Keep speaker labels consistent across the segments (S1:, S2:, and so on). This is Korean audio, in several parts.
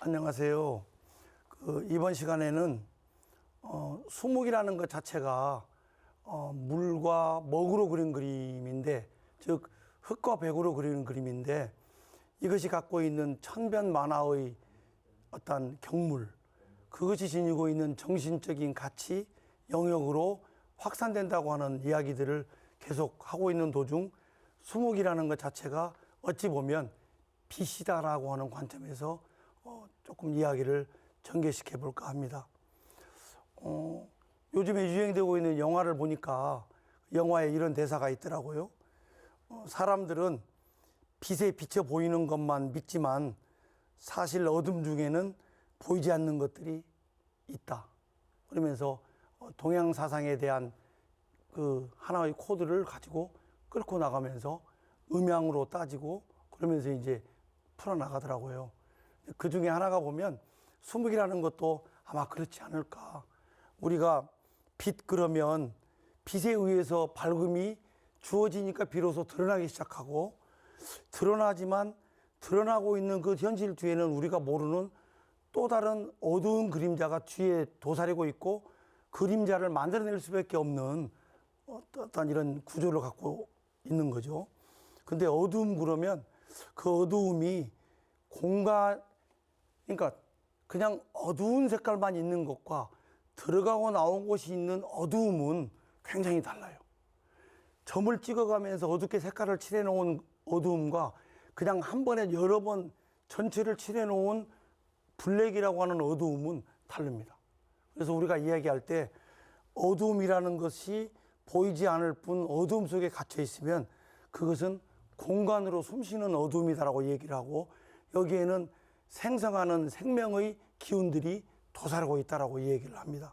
S1: 안녕하세요. 이번 시간에는 수묵이라는 것 자체가 물과 먹으로 그린 그림인데, 즉 흙과 백으로 그리는 그림인데, 이것이 갖고 있는 천변만화의 어떤 경물, 그것이 지니고 있는 정신적인 가치 영역으로 확산된다고 하는 이야기들을 계속 하고 있는 도중, 수묵이라는 것 자체가 어찌 보면 빛이다라고 하는 관점에서 조금 이야기를 전개시켜 볼까 합니다. 요즘에 유행되고 있는 영화를 보니까 영화에 이런 대사가 있더라고요. 사람들은 빛에 비쳐 보이는 것만 믿지만 사실 어둠 중에는 보이지 않는 것들이 있다. 그러면서 동양 사상에 대한 그 하나의 코드를 가지고 끌고 나가면서 음양으로 따지고 그러면서 이제 풀어나가더라고요. 그 중에 하나가 보면 수묵이라는 것도 아마 그렇지 않을까. 우리가 빛 그러면 빛에 의해서 밝음이 주어지니까 비로소 드러나기 시작하고, 드러나지만 드러나고 있는 그 현실 뒤에는 우리가 모르는 또 다른 어두운 그림자가 뒤에 도사리고 있고, 그림자를 만들어낼 수밖에 없는 어떤 이런 구조를 갖고 있는 거죠. 근데 어두움 그러면 그 어두움이 그러니까 그냥 어두운 색깔만 있는 것과 들어가고 나온 곳이 있는 어두움은 굉장히 달라요. 점을 찍어가면서 어둡게 색깔을 칠해놓은 어두움과 그냥 한 번에 여러 번 전체를 칠해놓은 블랙이라고 하는 어두움은 다릅니다. 그래서 우리가 이야기할 때 어두움이라는 것이 보이지 않을 뿐 어두움 속에 갇혀 있으면 그것은 공간으로 숨쉬는 어두움이다라고 얘기를 하고, 여기에는 생성하는 생명의 기운들이 도사리고 있다라고 얘기를 합니다.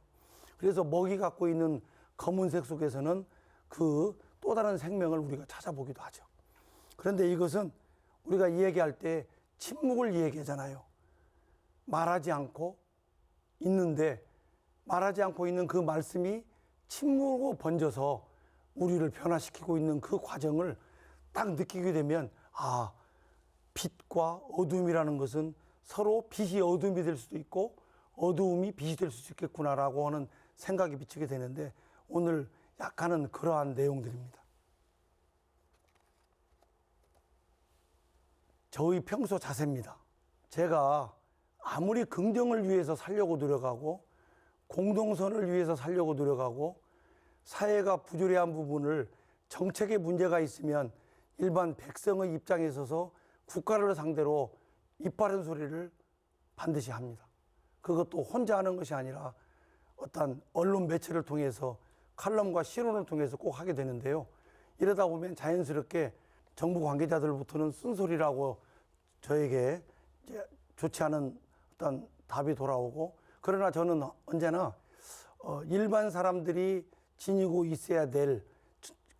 S1: 그래서 먹이 갖고 있는 검은색 속에서는 그 또 다른 생명을 우리가 찾아보기도 하죠. 그런데 이것은 우리가 이야기할 때 침묵을 이야기하잖아요. 말하지 않고 있는데, 말하지 않고 있는 그 말씀이 침묵으로 번져서 우리를 변화시키고 있는 그 과정을 딱 느끼게 되면, 아, 빛과 어두움이라는 것은 서로 빛이 어두움이 될 수도 있고 어두움이 빛이 될 수 있겠구나라고 하는 생각이 비치게 되는데, 오늘 약간은 그러한 내용들입니다. 저의 평소 자세입니다. 제가 아무리 긍정을 위해서 살려고 노력하고 공동선을 위해서 살려고 노력하고 사회가 부조리한 부분을, 정책에 문제가 있으면 일반 백성의 입장에 있어서 국가를 상대로 입바른 소리를 반드시 합니다. 그것도 혼자 하는 것이 아니라 어떤 언론 매체를 통해서 칼럼과 실론을 통해서 꼭 하게 되는데요. 이러다 보면 자연스럽게 정부 관계자들부터는 쓴소리라고 저에게 이제 좋지 않은 어떤 답이 돌아오고, 그러나 저는 언제나 일반 사람들이 지니고 있어야 될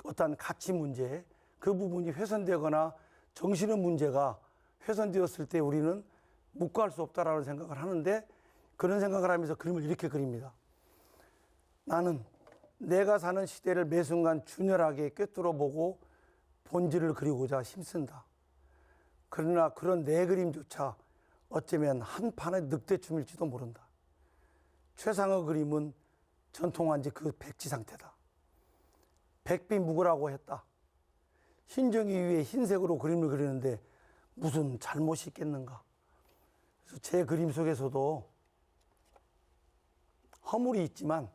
S1: 어떤 가치 문제, 그 부분이 훼손되거나 정신의 문제가 훼손되었을 때 우리는 묵과할 수 없다라는 생각을 하는데, 그런 생각을 하면서 그림을 이렇게 그립니다. 나는 내가 사는 시대를 매 순간 준열하게 꿰뚫어 보고 본질을 그리고자 힘쓴다. 그러나 그런 내 그림조차 어쩌면 한 판의 늑대춤일지도 모른다. 최상의 그림은 전통한 지 그 백지 상태다. 백비무구라고 했다. 흰종이 위에 흰색으로 그림을 그리는데 무슨 잘못이 있겠는가. 그래서 제 그림 속에서도 허물이 있지만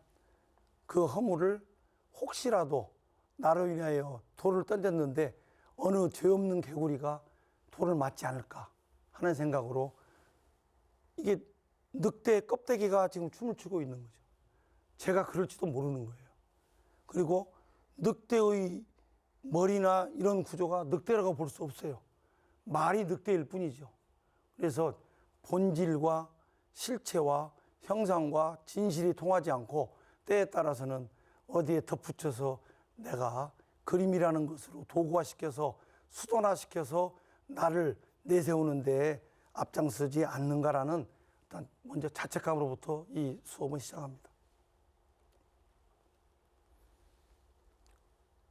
S1: 그 허물을 혹시라도 나로 인하여 돌을 던졌는데 어느 죄 없는 개구리가 돌을 맞지 않을까 하는 생각으로, 이게 늑대의 껍데기가 지금 춤을 추고 있는 거죠. 제가 그럴지도 모르는 거예요. 그리고 늑대의 머리나 이런 구조가 늑대라고 볼 수 없어요. 말이 늑대일 뿐이죠. 그래서 본질과 실체와 형상과 진실이 통하지 않고 때에 따라서는 어디에 덧붙여서 내가 그림이라는 것으로 도구화시켜서 수동화시켜서 나를 내세우는 데에 앞장서지 않는가라는 일단 먼저 자책감으로부터 이 수업은 시작합니다.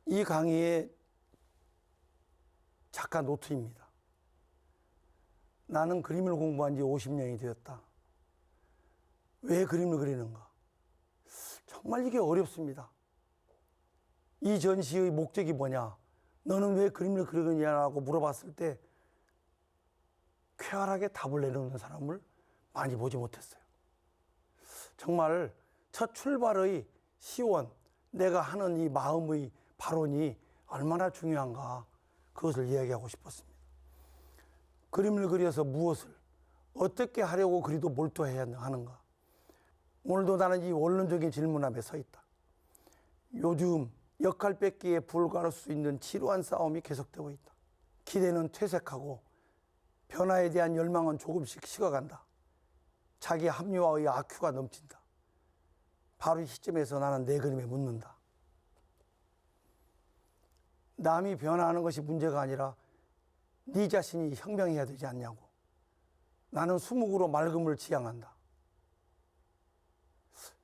S1: 이 강의의 작가 노트입니다. 나는 그림을 공부한 지 50년이 되었다. 왜 그림을 그리는가? 정말 이게 어렵습니다. 이 전시의 목적이 뭐냐? 너는 왜 그림을 그리느냐고 물어봤을 때 쾌활하게 답을 내놓는 사람을 많이 보지 못했어요. 정말 첫 출발의 시원, 내가 하는 이 마음의 발언이 얼마나 중요한가, 그것을 이야기하고 싶었습니다. 그림을 그려서 무엇을 어떻게 하려고 그리도 몰두해야 하는가? 오늘도 나는 이 원론적인 질문 앞에 서 있다. 요즘 역할 뺏기에 불과할 수 있는 지루한 싸움이 계속되고 있다. 기대는 퇴색하고 변화에 대한 열망은 조금씩 식어간다. 자기 합리화의 악취가 넘친다. 바로 이 시점에서 나는 내 그림에 묻는다. 남이 변화하는 것이 문제가 아니라 네 자신이 혁명해야 되지 않냐고. 나는 수묵으로 맑음을 지향한다.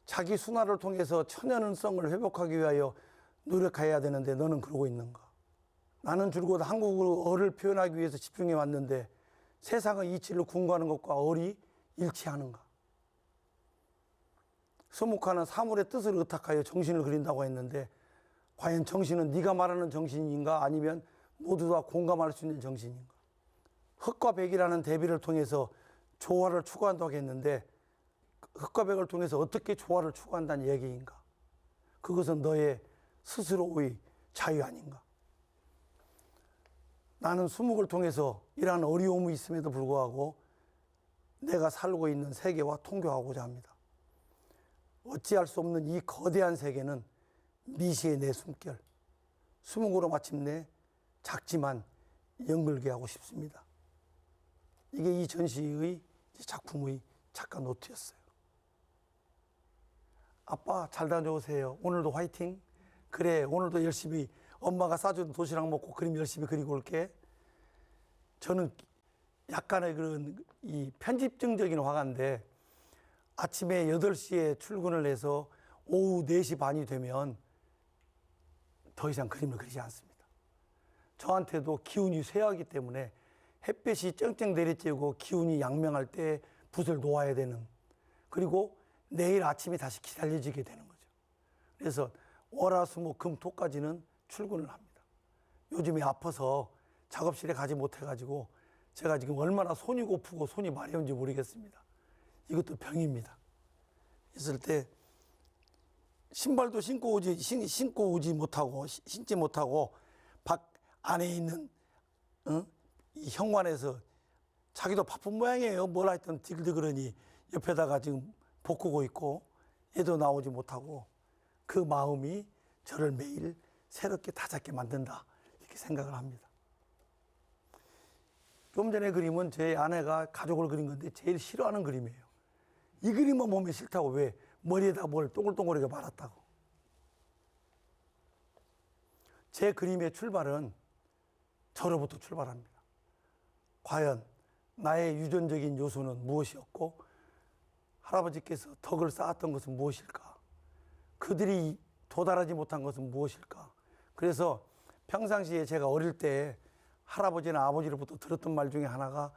S1: 자기 순화를 통해서 천연성을 회복하기 위하여 노력해야 되는데 너는 그러고 있는가? 나는 줄곧 한국어를 표현하기 위해서 집중해 왔는데 세상의 이치를 궁구하는 것과 얼이 일치하는가? 서묵화는 사물의 뜻을 의탁하여 정신을 그린다고 했는데 과연 정신은 네가 말하는 정신인가 아니면 모두 다 공감할 수 있는 정신인가? 흑과 백이라는 대비를 통해서 조화를 추구한다고 했는데 흑과 백을 통해서 어떻게 조화를 추구한다는 얘기인가? 그것은 너의 스스로의 자유 아닌가? 나는 수묵을 통해서 이러한 어려움이 있음에도 불구하고 내가 살고 있는 세계와 통교하고자 합니다. 어찌할 수 없는 이 거대한 세계는 미시의 내 숨결, 수묵으로 마침내 작지만 연결게 하고 싶습니다. 이게 이 전시의 작품의 작가 노트였어요. 아빠 잘 다녀오세요. 오늘도 화이팅. 그래, 오늘도 열심히 엄마가 싸준 도시락 먹고 그림 열심히 그리고 올게. 저는 약간의 그런 이 편집증적인 화가인데 아침에 8시에 출근을 해서 오후 4시 반이 되면 더 이상 그림을 그리지 않습니다. 저한테도 기운이 쇠하기 때문에 햇볕이 쨍쨍 내리쬐고 기운이 양명할 때 붓을 놓아야 되는, 그리고 내일 아침이 다시 기다려지게 되는 거죠. 그래서 월화수목금토까지는 출근을 합니다. 요즘에 아파서 작업실에 가지 못해가지고 제가 지금 얼마나 손이 고프고 손이 마려운지 모르겠습니다. 이것도 병입니다. 있을 때 신발도 신고 오지 못하고 신지 못하고 밖 안에 있는 이 현관에서 자기도 바쁜 모양이에요. 뭘 하여튼 디글디글하니 옆에다가 지금 볶고 있고 얘도 나오지 못하고 그 마음이 저를 매일 새롭게 다잡게 만든다, 이렇게 생각을 합니다. 좀 전에 그림은 제 아내가 가족을 그린 건데 제일 싫어하는 그림이에요. 이 그림만 보면 싫다고. 왜? 머리에다 뭘 동글동글하게 말았다고. 제 그림의 출발은 저로부터 출발합니다. 과연 나의 유전적인 요소는 무엇이었고 할아버지께서 덕을 쌓았던 것은 무엇일까? 그들이 도달하지 못한 것은 무엇일까? 그래서 평상시에 제가 어릴 때 할아버지나 아버지로부터 들었던 말 중에 하나가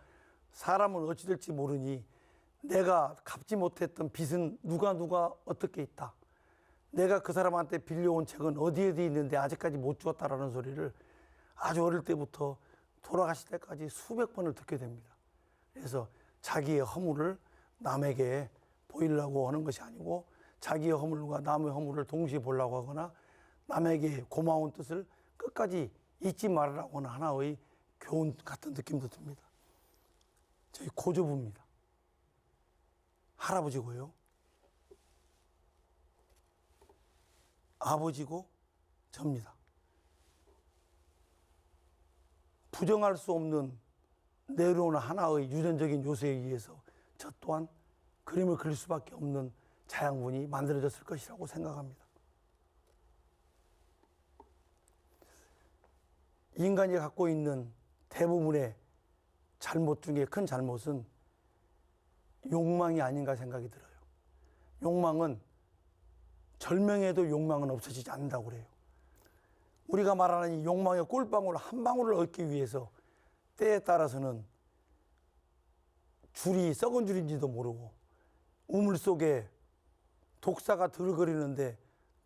S1: 사람은 어찌 될지 모르니 내가 갚지 못했던 빚은 누가 어떻게 있다. 내가 그 사람한테 빌려온 책은 어디 있는데 아직까지 못 주었다라는 소리를 아주 어릴 때부터 돌아가실 때까지 수백 번을 듣게 됩니다. 그래서 자기의 허물을 남에게 보이려고 하는 것이 아니고 자기의 허물과 남의 허물을 동시에 보려고 하거나 남에게 고마운 뜻을 끝까지 잊지 말으라고 하는 하나의 교훈 같은 느낌도 듭니다. 저희 고조부입니다. 할아버지고요. 아버지고 접니다. 부정할 수 없는 내려오는 하나의 유전적인 요소에 의해서 저 또한 그림을 그릴 수밖에 없는 자양분이 만들어졌을 것이라고 생각합니다. 인간이 갖고 있는 대부분의 잘못 중에 큰 잘못은 욕망이 아닌가 생각이 들어요. 욕망은 절명해도 욕망은 없어지지 않는다고 그래요. 우리가 말하는 이 욕망의 꿀방울 한 방울을 얻기 위해서 때에 따라서는 줄이 썩은 줄인지도 모르고 우물 속에 독사가 들거리는데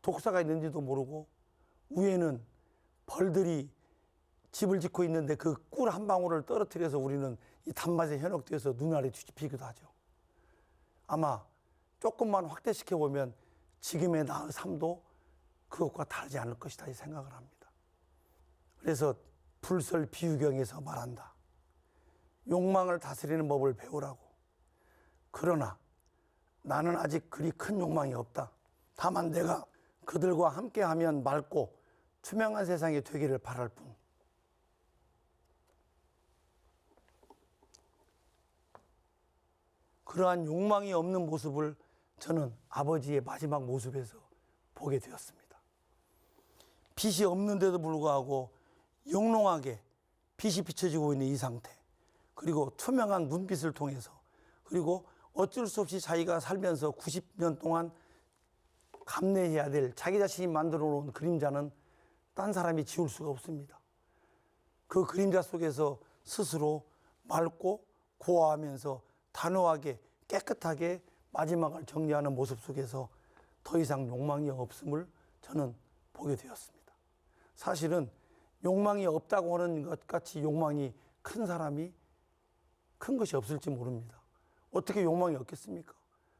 S1: 독사가 있는지도 모르고 위에는 벌들이 집을 짓고 있는데 그 꿀 한 방울을 떨어뜨려서 우리는 이 단맛에 현혹되어서 눈알이 뒤집히기도 하죠. 아마 조금만 확대시켜 보면 지금의 나의 삶도 그것과 다르지 않을 것이다 이 생각을 합니다. 그래서 불설 비유경에서 말한다. 욕망을 다스리는 법을 배우라고. 그러나 나는 아직 그리 큰 욕망이 없다. 다만 내가 그들과 함께하면 맑고 투명한 세상이 되기를 바랄 뿐. 그러한 욕망이 없는 모습을 저는 아버지의 마지막 모습에서 보게 되었습니다. 빛이 없는데도 불구하고 영롱하게 빛이 비춰지고 있는 이 상태, 그리고 투명한 눈빛을 통해서, 그리고 어쩔 수 없이 자기가 살면서 90년 동안 감내해야 될 자기 자신이 만들어 놓은 그림자는 딴 사람이 지울 수가 없습니다. 그 그림자 속에서 스스로 맑고 고와하면서 단호하게 깨끗하게 마지막을 정리하는 모습 속에서 더 이상 욕망이 없음을 저는 보게 되었습니다. 사실은 욕망이 없다고 하는 것 같이 욕망이 큰 사람이 큰 것이 없을지 모릅니다. 어떻게 욕망이 없겠습니까?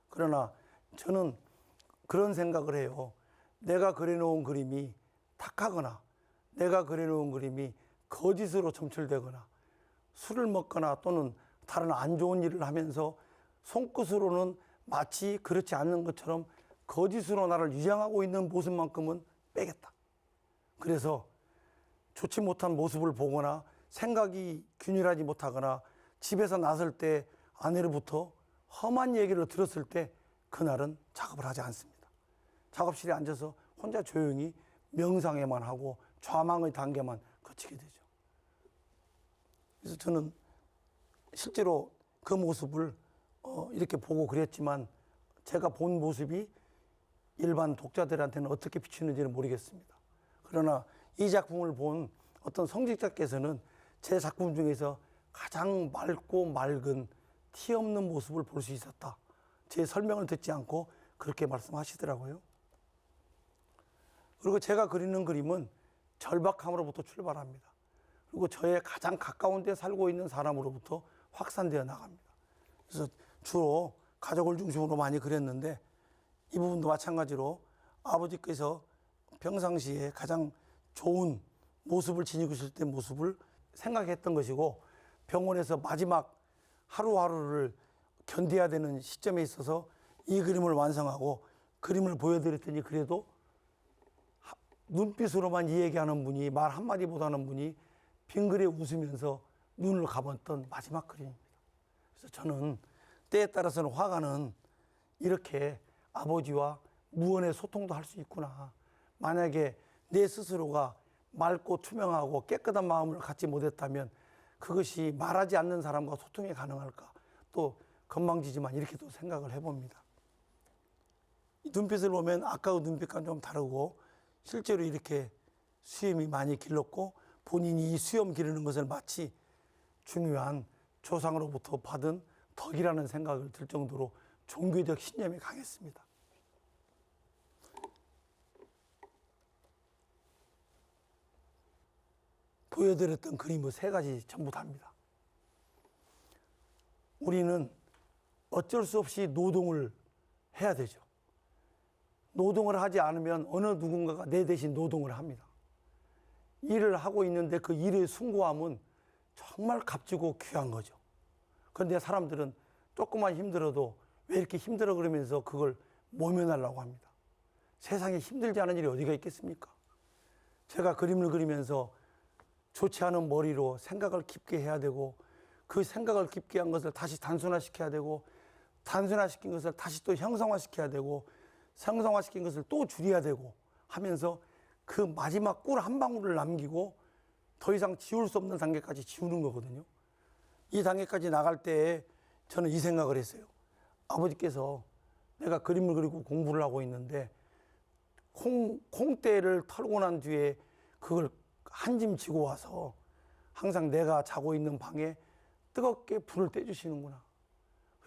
S1: 그러나 저는 그런 생각을 해요. 내가 그려놓은 그림이 탁하거나 내가 그려놓은 그림이 거짓으로 점철되거나 술을 먹거나 또는 다른 안 좋은 일을 하면서 손끝으로는 마치 그렇지 않는 것처럼 거짓으로 나를 위장하고 있는 모습만큼은 빼겠다. 그래서 좋지 못한 모습을 보거나 생각이 균일하지 못하거나 집에서 나설 때 아내로부터 험한 얘기를 들었을 때 그날은 작업을 하지 않습니다. 작업실에 앉아서 혼자 조용히 명상에만 하고 좌망의 단계만 거치게 되죠. 그래서 저는 실제로 그 모습을 이렇게 보고 그랬지만 제가 본 모습이 일반 독자들한테는 어떻게 비추는지는 모르겠습니다. 그러나 이 작품을 본 어떤 성직자께서는 제 작품 중에서 가장 맑고 맑은 티 없는 모습을 볼 수 있었다. 제 설명을 듣지 않고 그렇게 말씀하시더라고요. 그리고 제가 그리는 그림은 절박함으로부터 출발합니다. 그리고 저의 가장 가까운 데 살고 있는 사람으로부터 확산되어 나갑니다. 그래서 주로 가족을 중심으로 많이 그렸는데 이 부분도 마찬가지로 아버지께서 평상시에 가장 좋은 모습을 지니실 때 모습을 생각했던 것이고 병원에서 마지막 하루하루를 견뎌야 되는 시점에 있어서 이 그림을 완성하고 그림을 보여드렸더니 그래도 눈빛으로만 이야기하는 분이 말 한마디 못하는 분이 빙그레 웃으면서 눈을 감았던 마지막 그림입니다. 그래서 저는 때에 따라서는 화가는 이렇게 아버지와 무언의 소통도 할 수 있구나. 만약에 내 스스로가 맑고 투명하고 깨끗한 마음을 갖지 못했다면 그것이 말하지 않는 사람과 소통이 가능할까? 또 건방지지만 이렇게도 생각을 해봅니다. 이 눈빛을 보면 아까의 눈빛과는 좀 다르고 실제로 이렇게 수염이 많이 길렀고 본인이 이 수염 기르는 것을 마치 중요한 조상으로부터 받은 덕이라는 생각을 들 정도로 종교적 신념이 강했습니다. 보여드렸던 그림의 세 가지 전부 다입니다. 우리는 어쩔 수 없이 노동을 해야 되죠. 노동을 하지 않으면 어느 누군가가 내 대신 노동을 합니다. 일을 하고 있는데 그 일의 숭고함은 정말 값지고 귀한 거죠. 그런데 사람들은 조금만 힘들어도 왜 이렇게 힘들어 그러면서 그걸 모면하려고 합니다. 세상에 힘들지 않은 일이 어디가 있겠습니까? 제가 그림을 그리면서 좋지 않은 머리로 생각을 깊게 해야 되고 그 생각을 깊게 한 것을 다시 단순화시켜야 되고 단순화시킨 것을 다시 또 형성화시켜야 되고 형성화시킨 것을 또 줄여야 되고 하면서 그 마지막 꿀 한 방울을 남기고 더 이상 지울 수 없는 단계까지 지우는 거거든요. 이 단계까지 나갈 때 저는 이 생각을 했어요. 아버지께서 내가 그림을 그리고 공부를 하고 있는데 콩대를 털고 난 뒤에 그걸 한 짐 지고 와서 항상 내가 자고 있는 방에 뜨겁게 불을 떼주시는구나.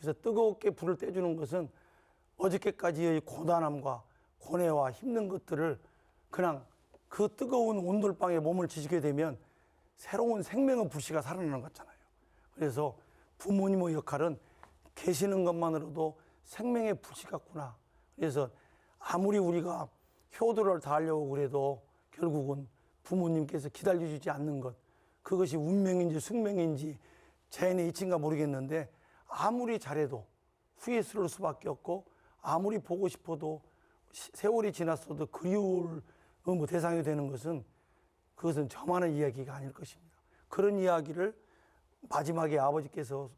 S1: 그래서 뜨겁게 불을 떼주는 것은 어저께까지의 고단함과 고뇌와 힘든 것들을 그냥 그 뜨거운 온돌방에 몸을 지지게 되면 새로운 생명의 불씨가 살아나는 거잖아요. 그래서 부모님의 역할은 계시는 것만으로도 생명의 불씨 같구나. 그래서 아무리 우리가 효도를 다하려고 그래도 결국은 부모님께서 기다려주지 않는 것, 그것이 운명인지 숙명인지 자연의 이치인가 모르겠는데 아무리 잘해도 후회스러울 수밖에 없고 아무리 보고 싶어도 세월이 지났어도 그리울 대상이 되는 것은 그것은 저만의 이야기가 아닐 것입니다. 그런 이야기를 마지막에 아버지께서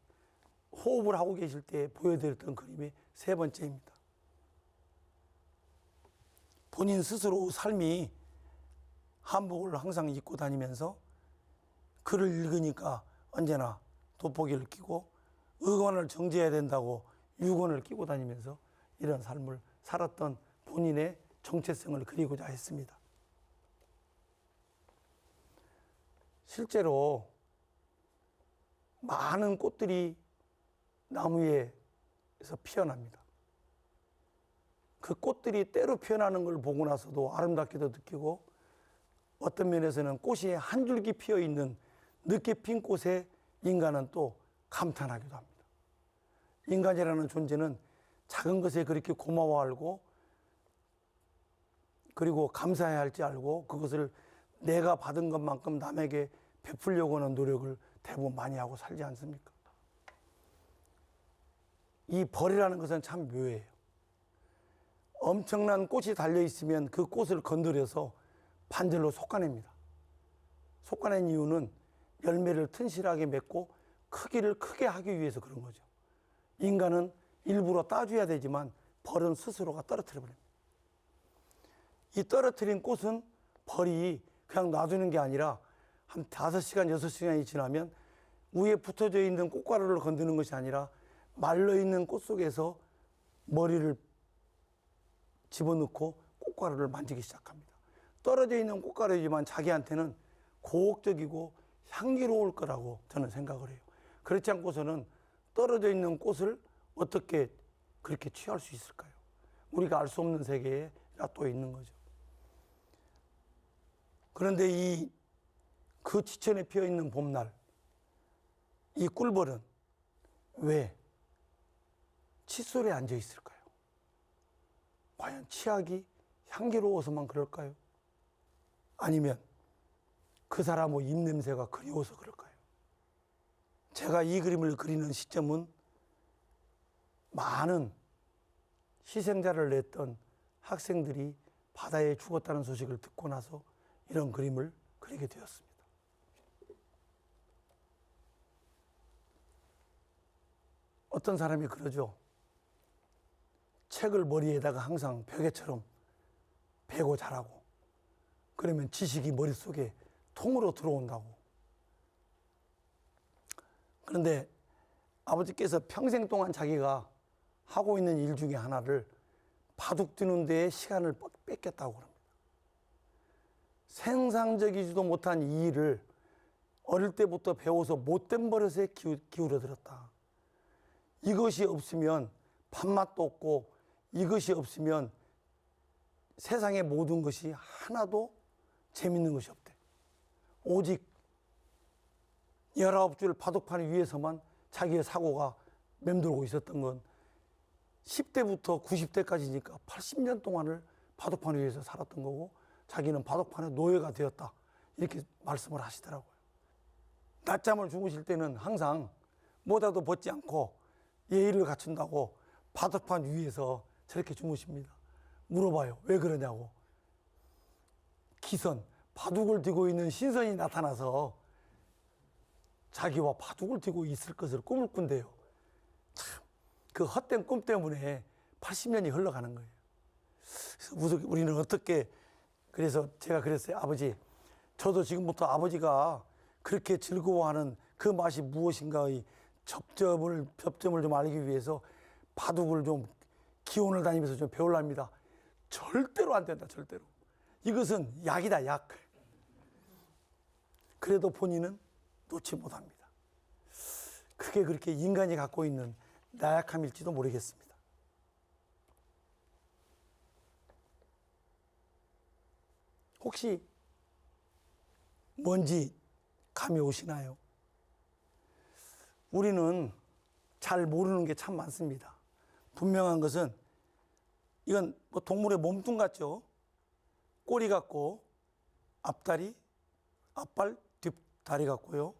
S1: 호흡을 하고 계실 때 보여드렸던 그림이 세 번째입니다. 본인 스스로 삶이 한복을 항상 입고 다니면서 글을 읽으니까 언제나 돋보기를 끼고 의관을 정지해야 된다고 유건을 끼고 다니면서 이런 삶을 살았던 본인의 정체성을 그리고자 했습니다. 실제로 많은 꽃들이 나무에서 피어납니다. 그 꽃들이 때로 피어나는 걸 보고 나서도 아름답게도 느끼고 어떤 면에서는 꽃이 한 줄기 피어 있는 늦게 핀 꽃에 인간은 또 감탄하기도 합니다. 인간이라는 존재는 작은 것에 그렇게 고마워하고 그리고 감사해야 할지 알고 그것을 내가 받은 것만큼 남에게 베풀려고 하는 노력을 대부분 많이 하고 살지 않습니까? 이 벌이라는 것은 참 묘해요. 엄청난 꽃이 달려있으면 그 꽃을 건드려서 반절로 솎아냅니다. 솎아낸 이유는 열매를 튼실하게 맺고 크기를 크게 하기 위해서 그런 거죠. 인간은 일부러 따줘야 되지만 벌은 스스로가 떨어뜨려 버립니다. 이 떨어뜨린 꽃은 벌이 그냥 놔두는 게 아니라 한 5시간, 6시간이 지나면 위에 붙어져 있는 꽃가루를 건드는 것이 아니라 말라있는 꽃 속에서 머리를 집어넣고 꽃가루를 만지기 시작합니다. 떨어져 있는 꽃가루이지만 자기한테는 고혹적이고 향기로울 거라고 저는 생각을 해요. 그렇지 않고서는 떨어져 있는 꽃을 어떻게 그렇게 취할 수 있을까요? 우리가 알 수 없는 세계에 또 있는 거죠. 그런데 그 지천에 피어 있는 봄날, 이 꿀벌은 왜 칫솔에 앉아 있을까요? 과연 치약이 향기로워서만 그럴까요? 아니면 그 사람의 입냄새가 그리워서 그럴까요? 제가 이 그림을 그리는 시점은 많은 희생자를 냈던 학생들이 바다에 죽었다는 소식을 듣고 나서 이런 그림을 그리게 되었습니다. 어떤 사람이 그러죠. 책을 머리에다가 항상 벽에처럼 베고 자라고. 그러면 지식이 머릿속에 통으로 들어온다고. 그런데 아버지께서 평생 동안 자기가 하고 있는 일 중에 하나를 바둑 두는 데에 시간을 뺏겼다고 합니다. 생산적이지도 못한 이 일을 어릴 때부터 배워서 못된 버릇에 기울어들었다. 이것이 없으면 밥맛도 없고 이것이 없으면 세상의 모든 것이 하나도 재밌는 것이 없대. 오직 19줄 바둑판 위에서만 자기의 사고가 맴돌고 있었던 건 10대부터 90대까지니까 80년 동안을 바둑판 위에서 살았던 거고 자기는 바둑판의 노예가 되었다. 이렇게 말씀을 하시더라고요. 낮잠을 주무실 때는 항상 모자도 벗지 않고 예의를 갖춘다고 바둑판 위에서 저렇게 주무십니다. 물어봐요. 왜 그러냐고. 기선, 바둑을 들고 있는 신선이 나타나서 자기와 바둑을 들고 있을 것을 꿈을 꾼대요. 참, 그 헛된 꿈 때문에 80년이 흘러가는 거예요. 그래서 우리는 어떻게, 그래서 제가 그랬어요. 아버지, 저도 지금부터 아버지가 그렇게 즐거워하는 그 맛이 무엇인가의 접점을 좀 알기 위해서 바둑을 좀 기원을 다니면서 좀 배우랍니다. 절대로 안 된다, 절대로. 이것은 약이다, 약. 그래도 본인은 놓지 못합니다. 그게 그렇게 인간이 갖고 있는 나약함일지도 모르겠습니다. 혹시 뭔지 감이 오시나요? 우리는 잘 모르는 게 참 많습니다. 분명한 것은 이건 뭐 동물의 몸뚱 같죠? 꼬리 같고 앞다리, 앞발, 뒷다리 같고요.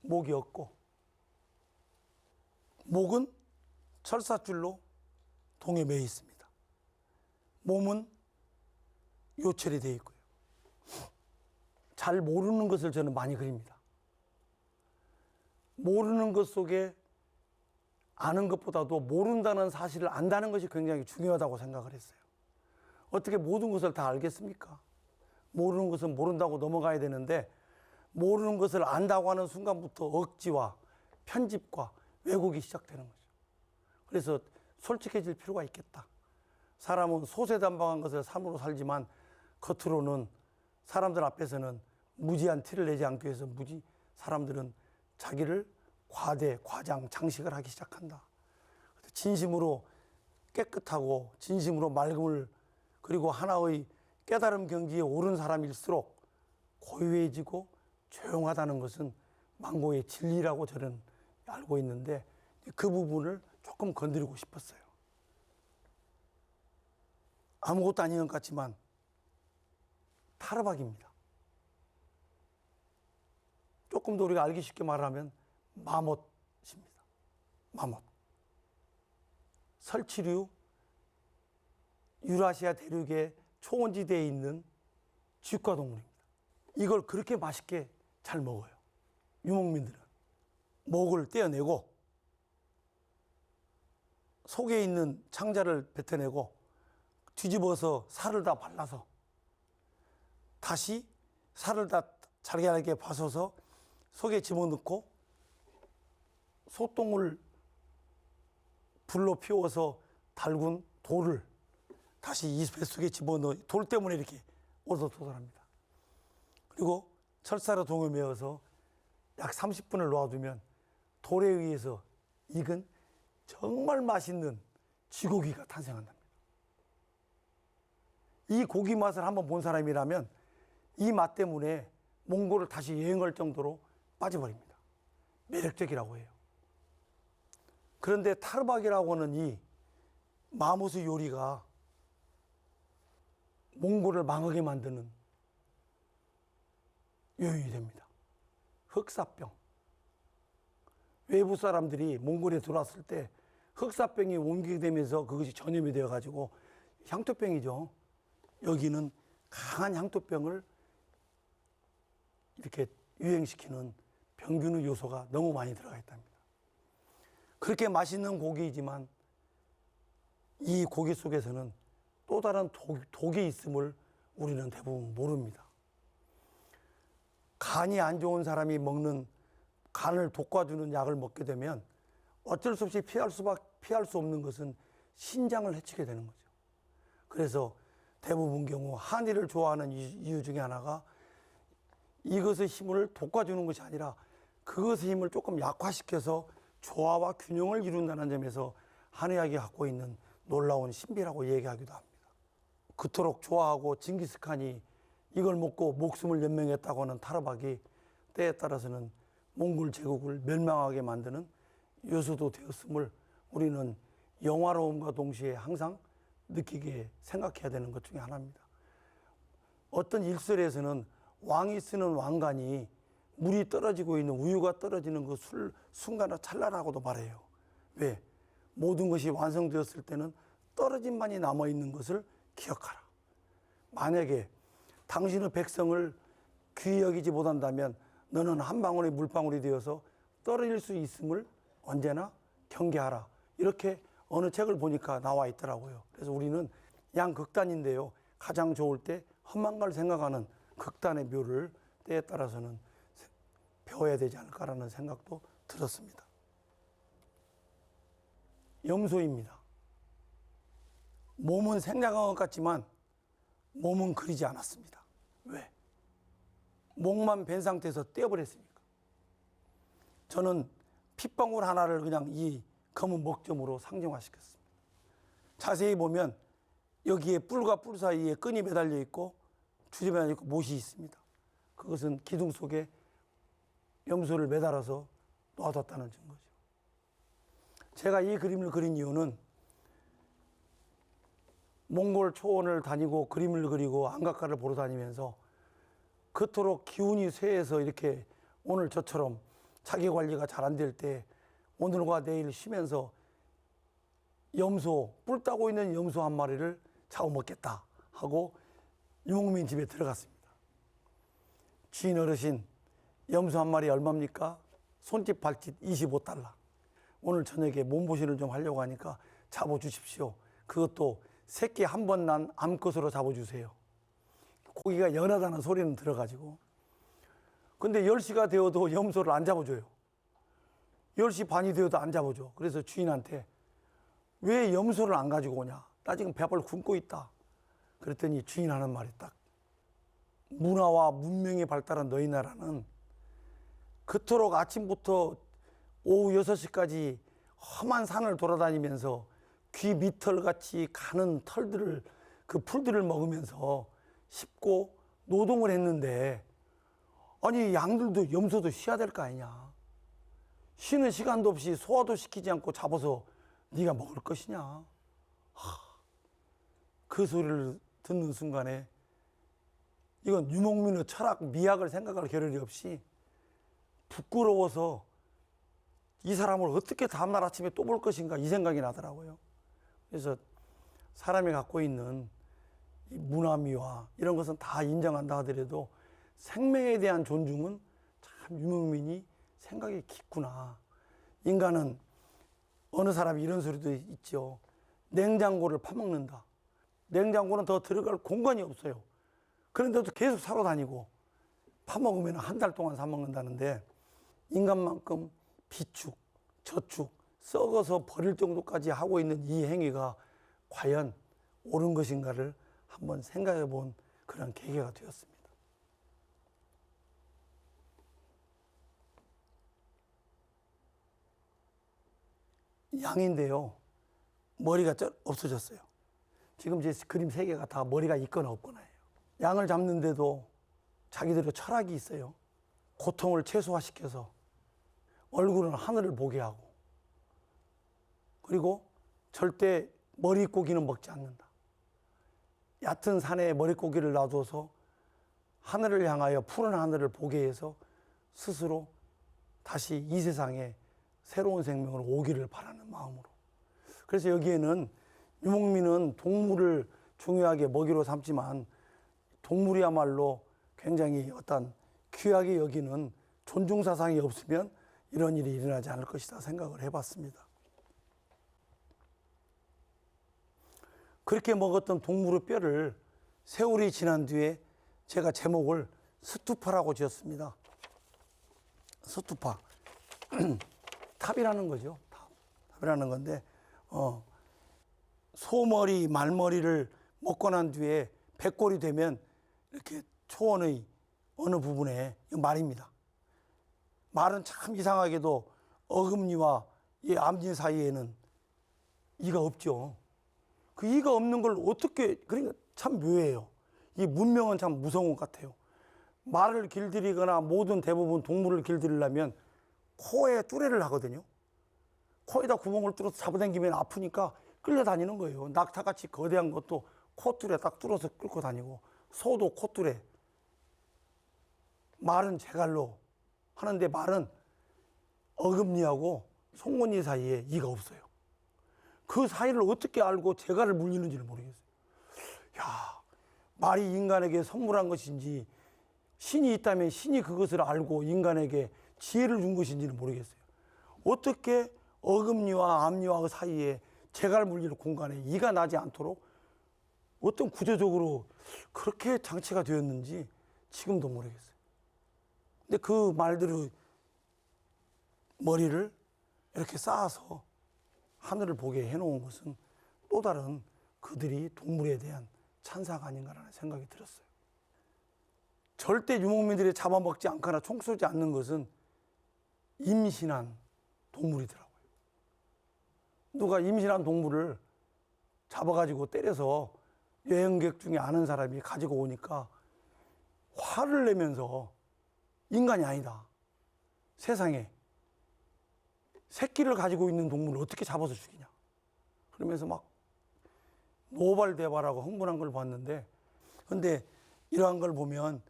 S1: 목이 없고 목은 철사줄로 동에 매여 있습니다. 몸은 요철이 되어 있고요. 잘 모르는 것을 저는 많이 그립니다. 모르는 것 속에 아는 것보다도 모른다는 사실을 안다는 것이 굉장히 중요하다고 생각을 했어요. 어떻게 모든 것을 다 알겠습니까? 모르는 것은 모른다고 넘어가야 되는데 모르는 것을 안다고 하는 순간부터 억지와 편집과 왜곡이 시작되는 거죠. 그래서 솔직해질 필요가 있겠다. 사람은 소세단방한 것을 삶으로 살지만 겉으로는 사람들 앞에서는 무지한 티를 내지 않기 위해서 사람들은 자기를 과대, 과장, 장식을 하기 시작한다. 진심으로 깨끗하고 진심으로 맑음을 그리고 하나의 깨달음 경지에 오른 사람일수록 고요해지고 조용하다는 것은 망고의 진리라고 저는 알고 있는데 그 부분을 조금 건드리고 싶었어요. 아무것도 아닌 것 같지만 타르박입니다. 조금 더 우리가 알기 쉽게 말하면 마못입니다. 마못. 설치류 유라시아 대륙의 초원지대에 있는 쥐과동물입니다. 이걸 그렇게 맛있게 잘 먹어요. 유목민들은 목을 떼어내고 속에 있는 창자를 뱉어내고 뒤집어서 살을 다 발라서 다시 살을 다 잘게 벗어서 속에 집어넣고 소똥을 불로 피워서 달군 돌을 다시 이 뱃속에 집어넣어 돌 때문에 이렇게 오돌토돌합니다. 그리고 철사로 동에 메어서 약 30분을 놓아두면 돌에 의해서 익은 정말 맛있는 쥐고기가 탄생한답니다. 이 고기 맛을 한번 본 사람이라면 이 맛 때문에 몽골을 다시 여행할 정도로 빠져버립니다. 매력적이라고 해요. 그런데 타르박이라고 하는 이 마무스 요리가 몽골을 망하게 만드는 요인이 됩니다. 흑사병. 외부 사람들이 몽골에 들어왔을 때 흑사병이 옮기게 되면서 그것이 전염이 되어가지고 향토병이죠. 여기는 강한 향토병을 이렇게 유행시키는 병균의 요소가 너무 많이 들어가 있답니다. 그렇게 맛있는 고기이지만 이 고기 속에서는 또 다른 독이 있음을 우리는 대부분 모릅니다. 간이 안 좋은 사람이 먹는 간을 돋궈주는 약을 먹게 되면 어쩔 수 없이 피할 수 없는 것은 신장을 해치게 되는 거죠. 그래서 대부분 경우 한의를 좋아하는 이유 중에 하나가 이것의 힘을 돋궈주는 것이 아니라 그것의 힘을 조금 약화시켜서 조화와 균형을 이룬다는 점에서 한의학이 갖고 있는 놀라운 신비라고 얘기하기도 합니다. 그토록 좋아하고 징기스칸이 이걸 먹고 목숨을 연명했다고 하는 타르박이 때에 따라서는 몽골 제국을 멸망하게 만드는 요소도 되었음을 우리는 영화로움과 동시에 항상 느끼게 생각해야 되는 것 중에 하나입니다. 어떤 일설에서는 왕이 쓰는 왕관이 물이 떨어지고 있는 우유가 떨어지는 그 순간을 찰나라고도 말해요. 왜? 모든 것이 완성되었을 때는 떨어짐만이 남아있는 것을 기억하라. 만약에 당신의 백성을 귀히 여기지 못한다면 너는 한 방울의 물방울이 되어서 떨어질 수 있음을 언제나 경계하라. 이렇게 어느 책을 보니까 나와 있더라고요. 그래서 우리는 양극단인데요. 가장 좋을 때 험한 걸 생각하는 극단의 묘를 때에 따라서는 배워야 되지 않을까라는 생각도 들었습니다. 염소입니다. 몸은 생략한 것 같지만 몸은 그리지 않았습니다. 왜? 목만 벤 상태에서 떼어버렸으니까. 저는 핏방울 하나를 그냥 이 검은 먹점으로 상징화시켰습니다. 자세히 보면 여기에 뿔과 뿔 사이에 끈이 매달려 있고 주제 매달려 있고 못이 있습니다. 그것은 기둥 속에 염소를 매달아서 놔뒀다는 증거죠. 제가 이 그림을 그린 이유는 몽골 초원을 다니고 그림을 그리고 안각가를 보러 다니면서 그토록 기운이 쇠해서 이렇게 오늘 저처럼 자기 관리가 잘 안 될 때 오늘과 내일 쉬면서 염소, 뿔 따고 있는 염소 한 마리를 잡아먹겠다 하고 유목민 집에 들어갔습니다. 주인 어르신, 염소 한 마리 얼마입니까? 손짓 발짓 25달러. 오늘 저녁에 몸보신을 좀 하려고 하니까 잡아주십시오. 그것도 새끼 한 번 난 암컷으로 잡아주세요. 고기가 연하다는 소리는 들어가지고. 근데 10시가 되어도 염소를 안 잡아줘요. 10시 반이 되어도 안 잡아줘. 그래서 주인한테 왜 염소를 안 가지고 오냐? 나 지금 배불러 굶고 있다. 그랬더니 주인 하는 말이 딱, 문화와 문명이 발달한 너희 나라는 그토록 아침부터 오후 6시까지 험한 산을 돌아다니면서 귀 밑털같이 가는 털들을, 그 풀들을 먹으면서 씹고 노동을 했는데, 아니 양들도 염소도 쉬어야 될 거 아니냐. 쉬는 시간도 없이 소화도 시키지 않고 잡아서 네가 먹을 것이냐. 그 소리를 듣는 순간에 이건 유목민의 철학, 미학을 생각할 겨를이 없이 부끄러워서 이 사람을 어떻게 다음날 아침에 또 볼 것인가 이 생각이 나더라고요. 그래서 사람이 갖고 있는 이 문화미와 이런 것은 다 인정한다 하더라도 생명에 대한 존중은 참 유목민이 생각이 깊구나. 인간은 어느 사람이 이런 소리도 있죠. 냉장고를 파먹는다. 냉장고는 더 들어갈 공간이 없어요. 그런데도 계속 사러 다니고 파먹으면 한 달 동안 사 먹는다는데, 인간만큼 비축, 저축, 썩어서 버릴 정도까지 하고 있는 이 행위가 과연 옳은 것인가를 한번 생각해 본 그런 계기가 되었습니다. 양인데요, 머리가 없어졌어요. 지금 제 그림 3개가 다 머리가 있거나 없거나예요. 양을 잡는데도 자기들의 철학이 있어요. 고통을 최소화시켜서 얼굴은 하늘을 보게 하고, 그리고 절대 머릿고기는 먹지 않는다. 얕은 산에 머릿고기를 놔둬서 하늘을 향하여 푸른 하늘을 보게 해서 스스로 다시 이 세상에 새로운 생명으로 오기를 바라는 마음으로. 그래서 여기에는 유목민은 동물을 중요하게 먹이로 삼지만 동물이야말로 굉장히 어떤 귀하게 여기는 존중사상이 없으면 이런 일이 일어나지 않을 것이다 생각을 해봤습니다. 그렇게 먹었던 동물의 뼈를 세월이 지난 뒤에 제가 제목을 스투파라고 지었습니다. 스투파. 탑이라는 거죠. 탑이라는 건데, 소머리, 말머리를 먹고 난 뒤에 백골이 되면 이렇게 초원의 어느 부분에, 말입니다. 말은 참 이상하게도 어금니와 이 앞니 사이에는 이가 없죠. 그 이가 없는 걸 어떻게, 그러니까 참 묘해요. 이 문명은 참 무서운 것 같아요. 말을 길들이거나 모든 대부분 동물을 길들이려면 코에 뚜레를 하거든요. 코에다 구멍을 뚫어서 잡아당기면 아프니까 끌려다니는 거예요. 낙타같이 거대한 것도 콧뚜레 딱 뚫어서 끌고 다니고, 소도 콧뚜레. 말은 제갈로 하는데 말은 어금니하고 송곳니 사이에 이가 없어요. 그 사이를 어떻게 알고 제갈을 물리는지를 모르겠어요. 야, 말이 인간에게 선물한 것인지, 신이 있다면 신이 그것을 알고 인간에게 지혜를 준 것인지는 모르겠어요. 어떻게 어금니와 앞니와 사이에 제갈 물릴 공간에 이가 나지 않도록 어떤 구조적으로 그렇게 장치가 되었는지 지금도 모르겠어요. 근데 그 말들의 머리를 이렇게 쌓아서 하늘을 보게 해놓은 것은 또 다른 그들이 동물에 대한 찬사가 아닌가라는 생각이 들었어요. 절대 유목민들이 잡아먹지 않거나 총 쏘지 않는 것은 임신한 동물이더라고요. 누가 임신한 동물을 잡아가지고 때려서 여행객 중에 아는 사람이 가지고 오니까 화를 내면서 인간이 아니다. 세상에 새끼를 가지고 있는 동물을 어떻게 잡아서 죽이냐. 그러면서 막 노발대발하고 흥분한 걸 봤는데, 근데 이러한 걸 보면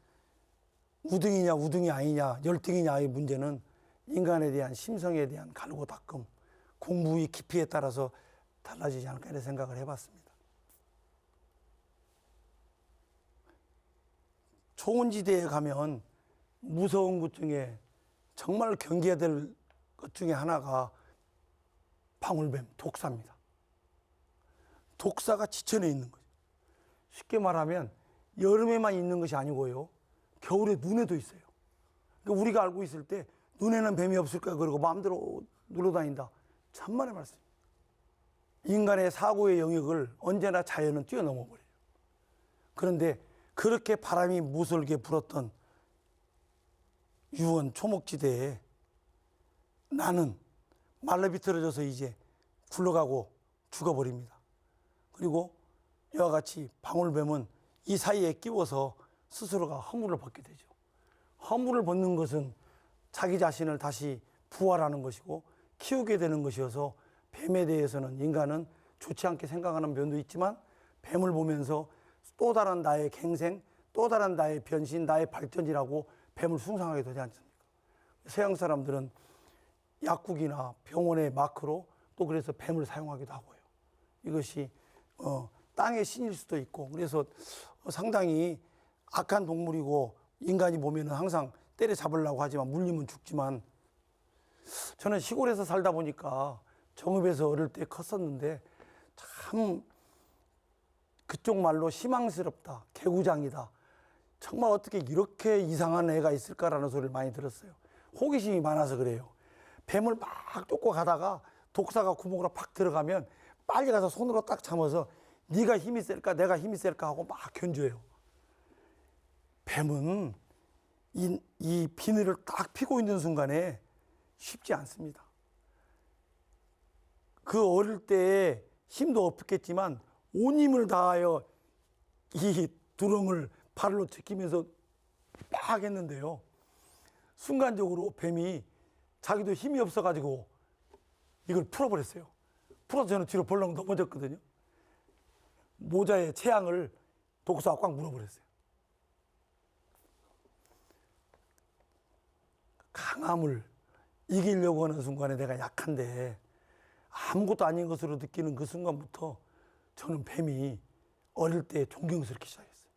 S1: 우등이냐 우등이 아니냐 열등이냐의 문제는 인간에 대한 심성에 대한 갈고 닦음, 공부의 깊이에 따라서 달라지지 않을까 이런 생각을 해봤습니다. 초원지대에 가면 무서운 것 중에 정말 경계해야 될 것 중에 하나가 방울뱀, 독사입니다. 독사가 지천에 있는 거죠. 쉽게 말하면 여름에만 있는 것이 아니고요, 겨울에 눈에도 있어요. 그러니까 우리가 알고 있을 때 눈에는 뱀이 없을까 그러고 마음대로 눌러다닌다. 참만의 말씀입니다. 인간의 사고의 영역을 언제나 자연은 뛰어넘어 버려요. 그런데 그렇게 바람이 무설게 불었던 유원 초목지대에 나는 말로 비틀어져서 이제 굴러가고 죽어버립니다. 그리고 이와 같이 방울뱀은 이 사이에 끼워서 스스로가 허물을 벗게 되죠. 허물을 벗는 것은 자기 자신을 다시 부활하는 것이고 키우게 되는 것이어서 뱀에 대해서는 인간은 좋지 않게 생각하는 면도 있지만 뱀을 보면서 또 다른 나의 갱생, 또 다른 나의 변신, 나의 발전이라고 뱀을 숭상하게 되지 않습니까? 서양 사람들은 약국이나 병원의 마크로 또 그래서 뱀을 사용하기도 하고요. 이것이 땅의 신일 수도 있고, 그래서 상당히 악한 동물이고 인간이 보면은 항상 때려잡으려고 하지만 물리면 죽지만, 저는 시골에서 살다 보니까 정읍에서 어릴 때 컸었는데 참 그쪽 말로 희망스럽다, 개구장이다, 정말 어떻게 이렇게 이상한 애가 있을까라는 소리를 많이 들었어요. 호기심이 많아서 그래요. 뱀을 막 쫓고 가다가 독사가 구멍으로 팍 들어가면 빨리 가서 손으로 딱 잡아서 네가 힘이 셀까 내가 힘이 셀까 하고 막 견줘요. 뱀은 이 비늘을 딱 피고 있는 순간에 쉽지 않습니다. 그 어릴 때에 힘도 없겠지만 온 힘을 다하여 이 두렁을 발로 제끼면서 막 했는데요, 순간적으로 뱀이 자기도 힘이 없어가지고 이걸 풀어버렸어요. 풀어서 저는 뒤로 벌렁 넘어졌거든요. 모자의 체양을 독사가 꽉 물어버렸어요. 강함을 이기려고 하는 순간에 내가 약한데 아무것도 아닌 것으로 느끼는 그 순간부터 저는 뱀이 어릴 때 존경스럽게 시작했어요.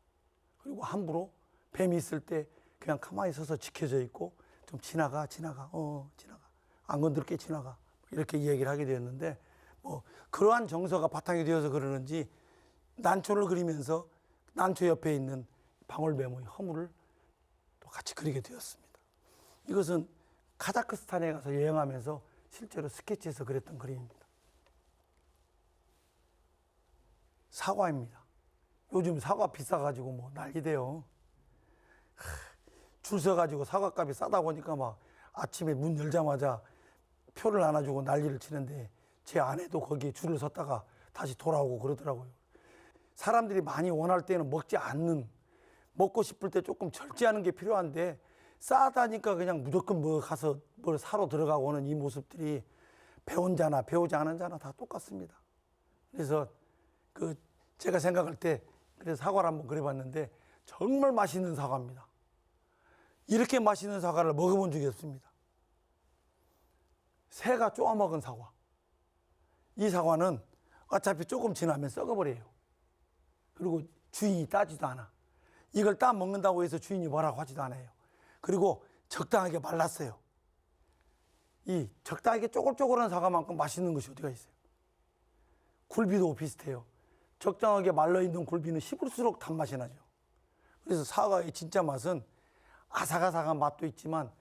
S1: 그리고 함부로 뱀이 있을 때 그냥 가만히 서서 지켜져 있고 좀 지나가 안 건드릴게 지나가 이렇게 이야기를 하게 되었는데, 뭐 그러한 정서가 바탕이 되어서 그러는지 난초를 그리면서 난초 옆에 있는 방울뱀의 허물을 또 같이 그리게 되었습니다. 이것은 카자흐스탄에 가서 여행하면서 실제로 스케치해서 그렸던 그림입니다. 사과입니다. 요즘 사과 비싸가지고 뭐 난리돼요. 줄 서가지고 사과값이 싸다 보니까 막 아침에 문 열자마자 표를 안아주고 난리를 치는데 제 아내도 거기에 줄을 섰다가 다시 돌아오고 그러더라고요. 사람들이 많이 원할 때는 먹지 않는, 먹고 싶을 때 조금 절제하는 게 필요한데 싸다니까 그냥 무조건 뭐 가서 뭘 사러 들어가고 오는 이 모습들이 배운 자나 배우지 않은 자나 다 똑같습니다. 그래서 제가 생각할 때 그래서 사과를 한번 그려봤는데 정말 맛있는 사과입니다. 이렇게 맛있는 사과를 먹어본 적이 없습니다. 새가 쪼아먹은 사과. 이 사과는 어차피 조금 지나면 썩어버려요. 그리고 주인이 따지도 않아. 이걸 따 먹는다고 해서 주인이 뭐라고 하지도 않아요. 그리고 적당하게 말랐어요. 이 적당하게 쪼글쪼글한 사과만큼 맛있는 것이 어디가 있어요. 굴비도 비슷해요. 적당하게 말라있는 굴비는 씹을수록 단맛이 나죠. 그래서 사과의 진짜 맛은 아삭아삭한 맛도 있지만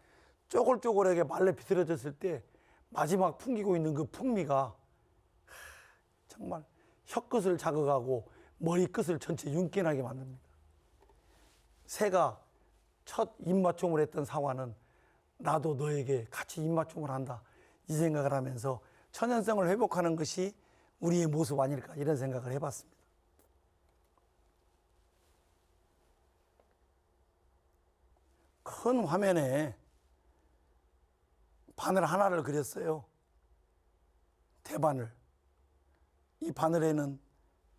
S1: 쪼글쪼글하게 말려 비틀어졌을 때 마지막 풍기고 있는 그 풍미가 정말 혀끝을 자극하고 머리끝을 전체 윤기나게 만듭니다. 새가 첫 입맞춤을 했던 사과는 나도 너에게 같이 입맞춤을 한다, 이 생각을 하면서 천연성을 회복하는 것이 우리의 모습 아닐까 이런 생각을 해봤습니다. 큰 화면에 바늘 하나를 그렸어요. 대바늘. 이 바늘에는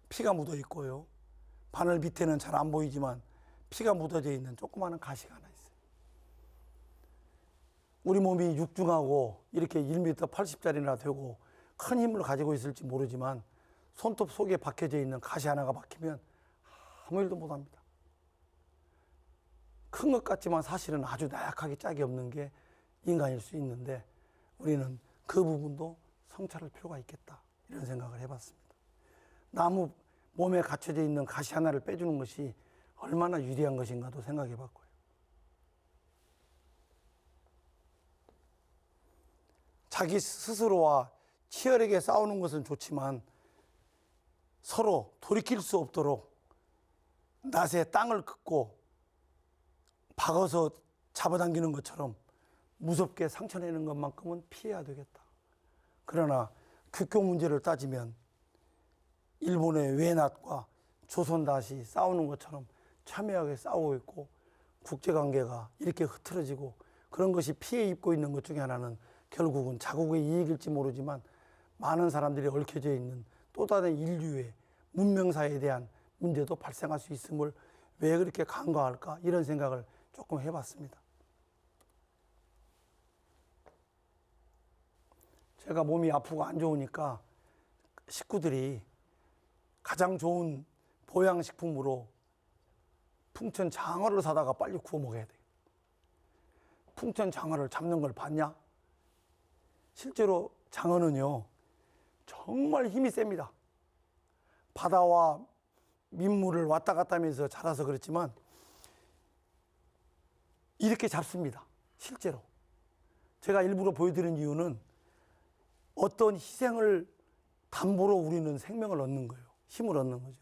S1: 피가 묻어 있고요. 바늘 밑에는 잘 안 보이지만 피가 묻어져 있는 조그마한 가시가 하나 있어요. 우리 몸이 육중하고 이렇게 1m 80짜리나 되고 큰 힘을 가지고 있을지 모르지만 손톱 속에 박혀져 있는 가시 하나가 박히면 아무 일도 못합니다. 큰 것 같지만 사실은 아주 나약하게 짝이 없는 게 인간일 수 있는데 우리는 그 부분도 성찰할 필요가 있겠다 이런 생각을 해봤습니다. 나무 몸에 갇혀져 있는 가시 하나를 빼주는 것이 얼마나 유리한 것인가도 생각해 봤고요. 자기 스스로와 치열하게 싸우는 것은 좋지만 서로 돌이킬 수 없도록 낫에 땅을 긋고 박아서 잡아당기는 것처럼 무섭게 상처내는 것만큼은 피해야 되겠다. 그러나 국교 문제를 따지면 일본의 외낫과 조선낫이 싸우는 것처럼 첨예하게 싸우고 있고 국제관계가 이렇게 흐트러지고 그런 것이 피해 입고 있는 것 중에 하나는 결국은 자국의 이익일지 모르지만 많은 사람들이 얽혀져 있는 또 다른 인류의 문명사에 대한 문제도 발생할 수 있음을 왜 그렇게 간과할까 이런 생각을 조금 해봤습니다. 제가 몸이 아프고 안 좋으니까 식구들이 가장 좋은 보양식품으로 풍천 장어를 사다가 빨리 구워 먹어야 돼. 풍천 장어를 잡는 걸 봤냐? 실제로 장어는요 정말 힘이 셉니다. 바다와 민물을 왔다 갔다 하면서 자라서 그렇지만 이렇게 잡습니다. 실제로. 제가 일부러 보여드린 이유는 어떤 희생을 담보로 우리는 생명을 얻는 거예요. 힘을 얻는 거죠.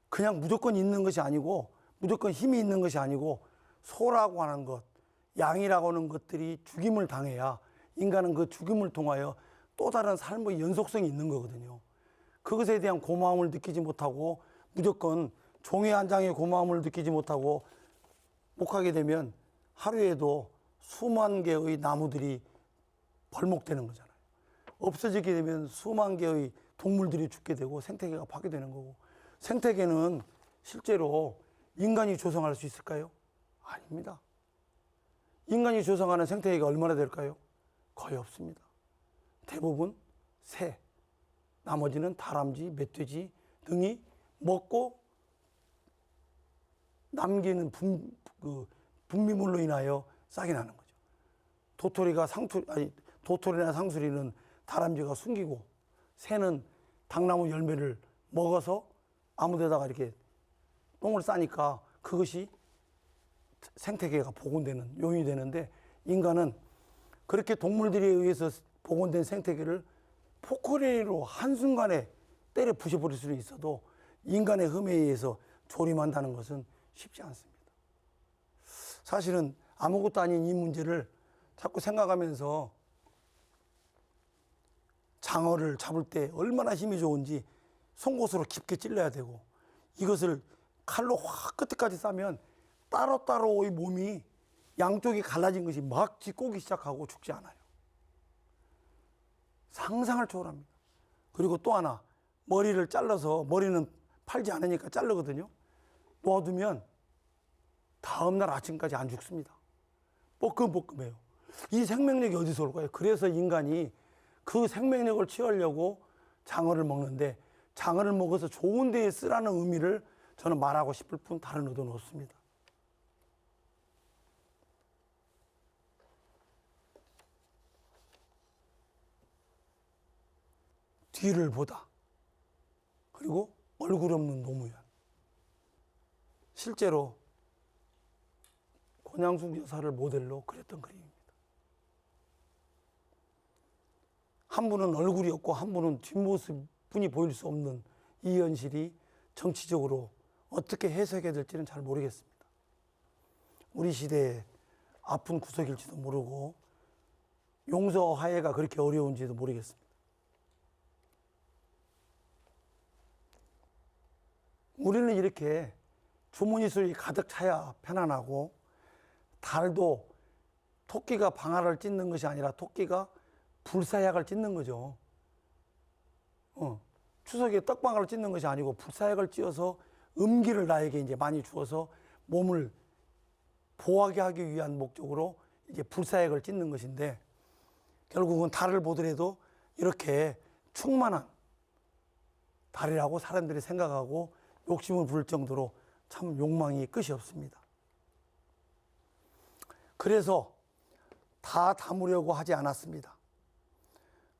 S1: 그냥 무조건 있는 것이 아니고 무조건 힘이 있는 것이 아니고 소라고 하는 것, 양이라고 하는 것들이 죽임을 당해야 인간은 그 죽임을 통하여 또 다른 삶의 연속성이 있는 거거든요. 그것에 대한 고마움을 느끼지 못하고 무조건 종이 한 장의 고마움을 느끼지 못하고 목하게 되면 하루에도 수만 개의 나무들이 벌목되는 거잖아요. 없어지게 되면 수만 개의 동물들이 죽게 되고 생태계가 파괴되는 거고 생태계는 실제로 인간이 조성할 수 있을까요? 아닙니다. 인간이 조성하는 생태계가 얼마나 될까요? 거의 없습니다. 대부분 새, 나머지는 다람쥐, 멧돼지 등이 먹고 남기는 분비물로 인하여 싹이 나는 거죠. 도토리나 상수리는 다람쥐가 숨기고 새는 당나무 열매를 먹어서 아무 데다가 이렇게 똥을 싸니까 그것이 생태계가 복원되는 요인이 되는데 인간은 그렇게 동물들에 의해서 복원된 생태계를 포크레인으로 한순간에 때려 부셔버릴 수는 있어도 인간의 흠에 의해서 조림한다는 것은 쉽지 않습니다. 사실은 아무것도 아닌 이 문제를 자꾸 생각하면서 장어를 잡을 때 얼마나 힘이 좋은지 송곳으로 깊게 찔러야 되고 이것을 칼로 확 끝까지 싸면 따로따로의 몸이 양쪽이 갈라진 것이 막 뒷꼬기 시작하고 죽지 않아요. 상상을 초월합니다. 그리고 또 하나 머리를 잘라서 머리는 팔지 않으니까 자르거든요. 놓아두면 다음날 아침까지 안 죽습니다. 뻐끔뻐끔해요. 이 생명력이 어디서 올까요? 그래서 인간이 그 생명력을 취하려고 장어를 먹는데 장어를 먹어서 좋은 데에 쓰라는 의미를 저는 말하고 싶을 뿐 다른 의도는 없습니다. 뒤를 보다. 그리고 얼굴 없는 노무현. 실제로 권양숙 여사를 모델로 그렸던 그림입니다. 한 분은 얼굴이 없고 한 분은 뒷모습뿐이 보일 수 없는 이 현실이 정치적으로 어떻게 해석해야 될지는 잘 모르겠습니다. 우리 시대의 아픈 구석일지도 모르고 용서하기가 그렇게 어려운지도 모르겠습니다. 우리는 이렇게 주머니 술이 가득 차야 편안하고, 달도 토끼가 방아를 찢는 것이 아니라 토끼가 불사약을 찢는 거죠. 추석에 떡방아를 찢는 것이 아니고 불사약을 찧어서 음기를 나에게 이제 많이 주어서 몸을 보호하게 하기 위한 목적으로 이제 불사약을 찢는 것인데, 결국은 달을 보더라도 이렇게 충만한 달이라고 사람들이 생각하고 욕심을 부릴 정도로 참 욕망이 끝이 없습니다. 그래서 다 담으려고 하지 않았습니다.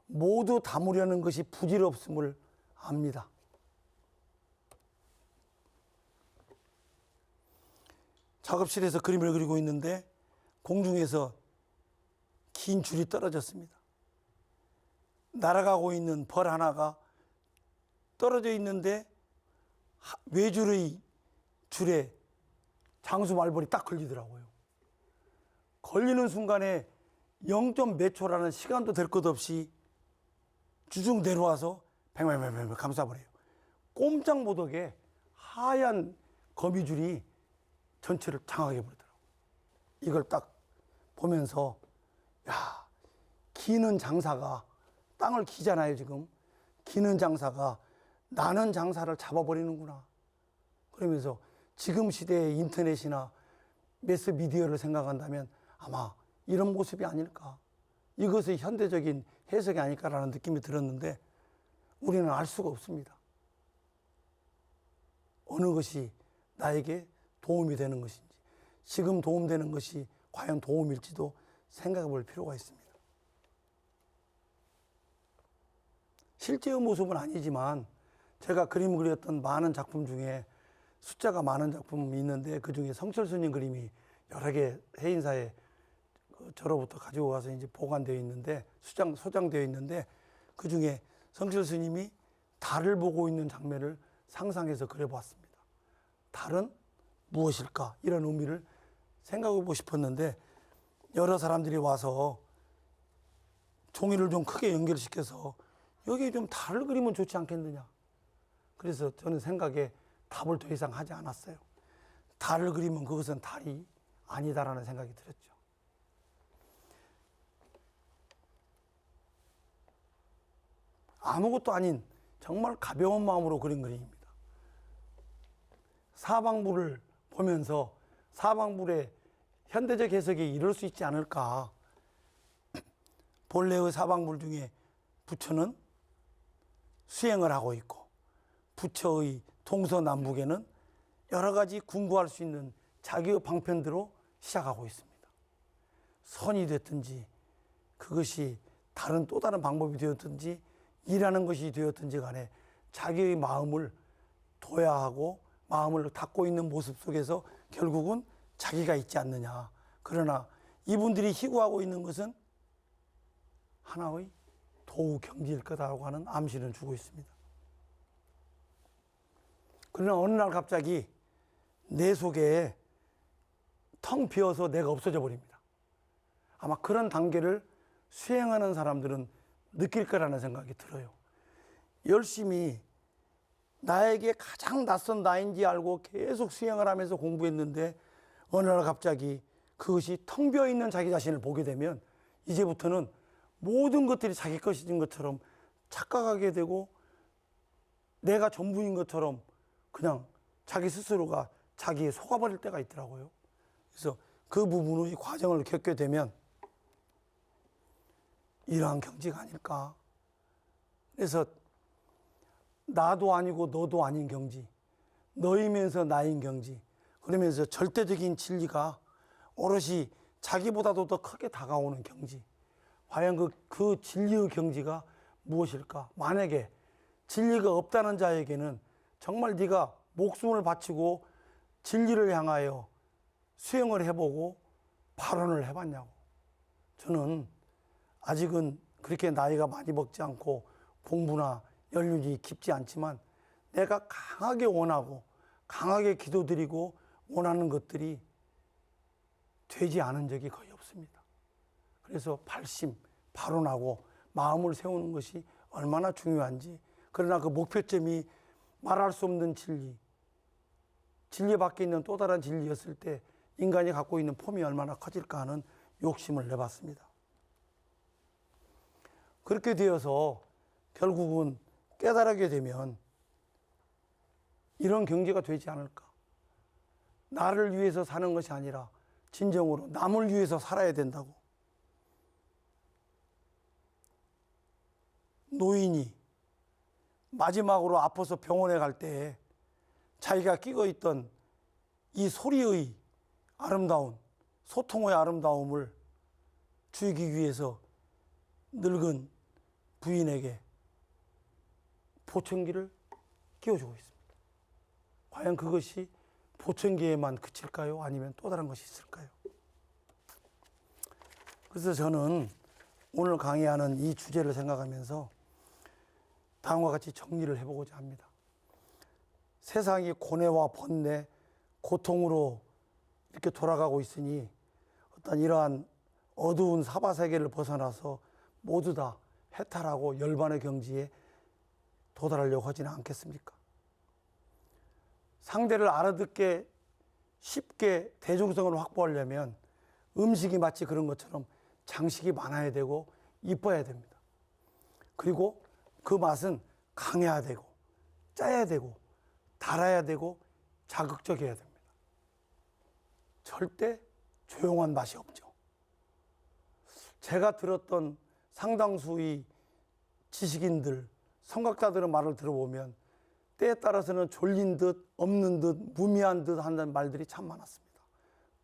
S1: 모두 담으려는 것이 부질없음을 압니다. 작업실에서 그림을 그리고 있는데 공중에서 긴 줄이 떨어졌습니다. 날아가고 있는 벌 하나가 떨어져 있는데 외줄의 줄에 장수 말벌이 딱 걸리더라고요. 걸리는 순간에 0. 몇 초라는 시간도 될 것 없이 주중 내려와서 뱅뱅뱅뱅 감싸버려요. 꼼짝 못하게 하얀 거미줄이 전체를 장하게 버리더라고요. 이걸 딱 보면서, 야, 기는 장사가, 땅을 기잖아요 지금. 기는 장사가 나는 장사를 잡아버리는구나. 그러면서 지금 시대의 인터넷이나 매스미디어를 생각한다면 아마 이런 모습이 아닐까, 이것의 현대적인 해석이 아닐까라는 느낌이 들었는데, 우리는 알 수가 없습니다. 어느 것이 나에게 도움이 되는 것인지, 지금 도움되는 것이 과연 도움일지도 생각해 볼 필요가 있습니다. 실제의 모습은 아니지만 제가 그림 그렸던 많은 작품 중에 숫자가 많은 작품이 있는데, 그 중에 성철스님 그림이 여러 개 해인사에 저로부터 가지고 가서 이제 보관되어 있는데, 소장되어 있는데, 그 중에 성철스님이 달을 보고 있는 장면을 상상해서 그려봤습니다. 달은 무엇일까? 이런 의미를 생각해 보고 싶었는데, 여러 사람들이 와서 종이를 좀 크게 연결시켜서 여기에 좀 달을 그리면 좋지 않겠느냐. 그래서 저는 생각에 답을 더 이상 하지 않았어요. 달을 그리면 그것은 달이 아니다라는 생각이 들었죠. 아무것도 아닌 정말 가벼운 마음으로 그린 그림입니다. 사방불을 보면서 사방불의 현대적 해석이 이럴 수 있지 않을까. 본래의 사방불 중에 부처는 수행을 하고 있고, 부처의 동서남북에는 여러 가지 궁구할 수 있는 자기의 방편대로 시작하고 있습니다. 선이 됐든지, 그것이 다른 또 다른 방법이 되었든지, 일하는 것이 되었든지 간에 자기의 마음을 둬야 하고 마음을 닫고 있는 모습 속에서 결국은 자기가 있지 않느냐. 그러나 이분들이 희구하고 있는 것은 하나의 도우 경지일 거다라고 하는 암시를 주고 있습니다. 그러나 어느 날 갑자기 내 속에 텅 비어서 내가 없어져 버립니다. 아마 그런 단계를 수행하는 사람들은 느낄 거라는 생각이 들어요. 열심히 나에게 가장 낯선 나인지 알고 계속 수행을 하면서 공부했는데, 어느 날 갑자기 그것이 텅 비어 있는 자기 자신을 보게 되면 이제부터는 모든 것들이 자기 것인 것처럼 착각하게 되고, 내가 전부인 것처럼 그냥 자기 스스로가 자기에 속아버릴 때가 있더라고요. 그래서 그 부분의 과정을 겪게 되면 이러한 경지가 아닐까. 그래서 나도 아니고 너도 아닌 경지, 너이면서 나인 경지, 그러면서 절대적인 진리가 오롯이 자기보다도 더 크게 다가오는 경지. 과연 그 진리의 경지가 무엇일까? 만약에 진리가 없다는 자에게는 정말 네가 목숨을 바치고 진리를 향하여 수행을 해보고 발언을 해봤냐고. 저는 아직은 그렇게 나이가 많이 먹지 않고 공부나 연륜이 깊지 않지만, 내가 강하게 원하고 강하게 기도드리고 원하는 것들이 되지 않은 적이 거의 없습니다. 그래서 발심, 발언하고 마음을 세우는 것이 얼마나 중요한지, 그러나 그 목표점이 말할 수 없는 진리 밖에 있는 또 다른 진리였을 때 인간이 갖고 있는 폼이 얼마나 커질까 하는 욕심을 내봤습니다. 그렇게 되어서 결국은 깨달게 되면 이런 경제가 되지 않을까. 나를 위해서 사는 것이 아니라 진정으로 남을 위해서 살아야 된다고. 노인이 마지막으로 아파서 병원에 갈 때 자기가 끼고 있던 이 소리의 아름다운, 소통의 아름다움을 주기 위해서 늙은 부인에게 보청기를 끼워주고 있습니다. 과연 그것이 보청기에만 그칠까요? 아니면 또 다른 것이 있을까요? 그래서 저는 오늘 강의하는 이 주제를 생각하면서 다음과 같이 정리를 해보고자 합니다. 세상이 고뇌와 번뇌, 고통으로 이렇게 돌아가고 있으니 어떤 이러한 어두운 사바세계를 벗어나서 모두 다 해탈하고 열반의 경지에 도달하려고 하지는 않겠습니까? 상대를 알아듣게 쉽게 대중성을 확보하려면 음식이 마치 그런 것처럼 장식이 많아야 되고 이뻐야 됩니다. 그리고 그 맛은 강해야 되고 짜야 되고 달아야 되고 자극적이어야 됩니다. 절대 조용한 맛이 없죠. 제가 들었던 상당수의 지식인들, 성각자들의 말을 들어보면 때에 따라서는 졸린 듯, 없는 듯, 무미한 듯 한다는 말들이 참 많았습니다.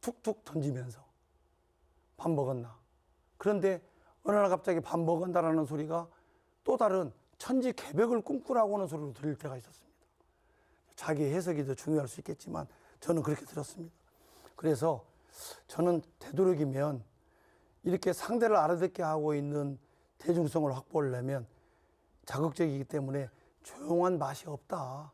S1: 툭툭 던지면서 밥 먹었나. 그런데 어느 날 갑자기 밥 먹은다라는 소리가 또 다른 천지개벽을 꿈꾸라고 하는 소리로 들릴 때가 있었습니다. 자기 해석이 더 중요할 수 있겠지만 저는 그렇게 들었습니다. 그래서 저는 되도록이면 이렇게 상대를 알아듣게 하고 있는 대중성을 확보하려면 자극적이기 때문에 조용한 맛이 없다.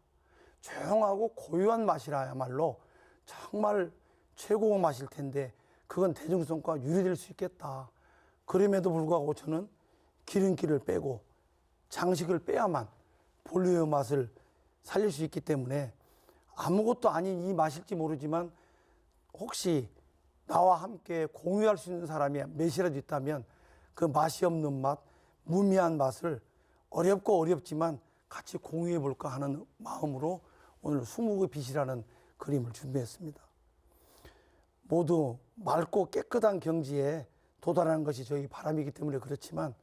S1: 조용하고 고유한 맛이라야말로 정말 최고의 맛일 텐데 그건 대중성과 유리될 수 있겠다. 그럼에도 불구하고 저는 기름기를 빼고 장식을 빼야만 본래의 맛을 살릴 수 있기 때문에 아무것도 아닌 이 맛일지 모르지만 혹시 나와 함께 공유할 수 있는 사람이 몇이라도 있다면 그 맛이 없는 맛, 무미한 맛을 어렵고 어렵지만 같이 공유해 볼까 하는 마음으로 오늘 수묵의 빛이라는 그림을 준비했습니다. 모두 맑고 깨끗한 경지에 도달하는 것이 저희 바람이기 때문에 그렇지만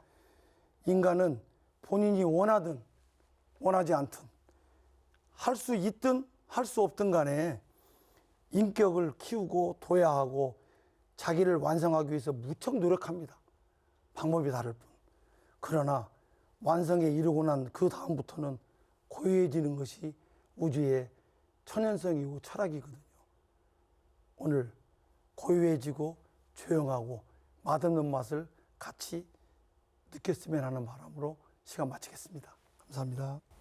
S1: 인간은 본인이 원하든 원하지 않든 할 수 있든 할 수 없든 간에 인격을 키우고 도야하고 자기를 완성하기 위해서 무척 노력합니다. 방법이 다를 뿐. 그러나 완성에 이르고 난 그 다음부터는 고요해지는 것이 우주의 천연성이고 철학이거든요. 오늘 고요해지고 조용하고 맛없는 맛을 같이 느꼈으면 하는 바람으로 시간 마치겠습니다. 감사합니다.